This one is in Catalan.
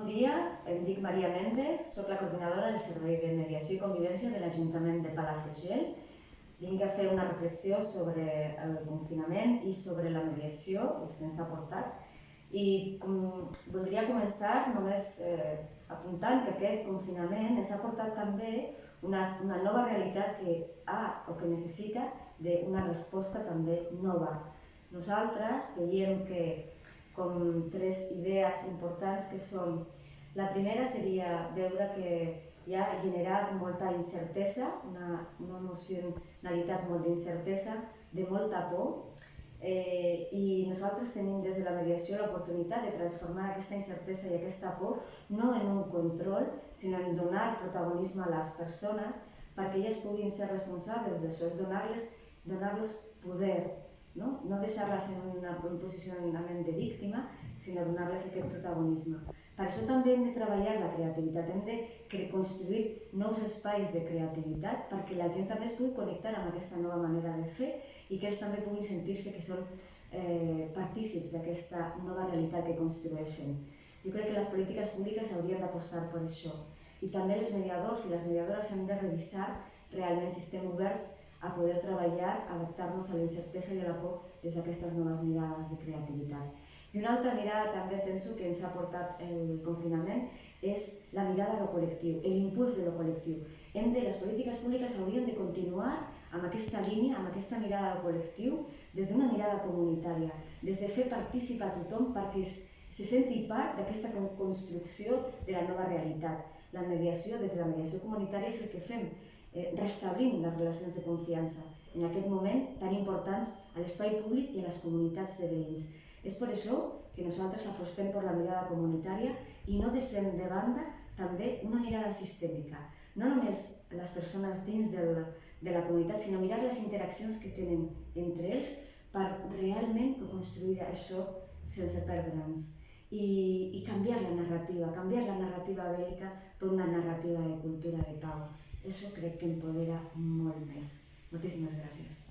Bon dia, em dic Maria Méndez, soc la coordinadora del Servei de Mediació i Convivència de l'Ajuntament de Palafrugell. Vinc a fer una reflexió sobre el confinament i sobre la mediació, el que ens ha portat. I voldria començar només apuntant que aquest confinament ens ha portat també una nova realitat que ha o que necessita d'una resposta també nova. Nosaltres veiem que com tres idees importants que són: la primera seria veure que hi ha generat molta incertesa, una emocionalitat molt d'incertesa, de molta por, i nosaltres tenim des de la mediació l'oportunitat de transformar aquesta incertesa i aquesta por no en un control, sinó en donar protagonisme a les persones perquè elles puguin ser responsables d'això, és donar-los poder, no deixar-les en un posicionament de víctima, sinó donar-les aquest protagonisme. Per això també hem de treballar la creativitat, hem de construir nous espais de creativitat perquè la gent també es pugui connectar amb aquesta nova manera de fer i que ells també puguin sentir-se que són partícips d'aquesta nova realitat que construeixen. Jo crec que les polítiques públiques haurien d'apostar per això. I també els mediadors i les mediadores hem de revisar realment si estem oberts a poder treballar, adaptar-nos a la incertesa i a la por des d'aquestes noves mirades de creativitat. I una altra mirada també penso que ens ha portat el confinament és la mirada a lo col·lectiu, l'impuls de lo col·lectiu. Les polítiques públiques haurien de continuar amb aquesta línia, amb aquesta mirada a lo col·lectiu, des d'una mirada comunitària, des de fer participar a tothom perquè se senti part d'aquesta construcció de la nova realitat. La mediació, des de la mediació comunitària, és el que fem, restablint les relacions de confiança en aquest moment tan importants a l'espai públic i a les comunitats de veïns. És per això que nosaltres apostem per la mirada comunitària i no deixem de banda també una mirada sistèmica. No només les persones dins de la comunitat, sinó mirar les interaccions que tenen entre ells per realment construir això sense perdre'ns i canviar la narrativa bèl·lica per una narrativa de cultura de pau. Això crec que empodera molt més. Moltíssimes gràcies.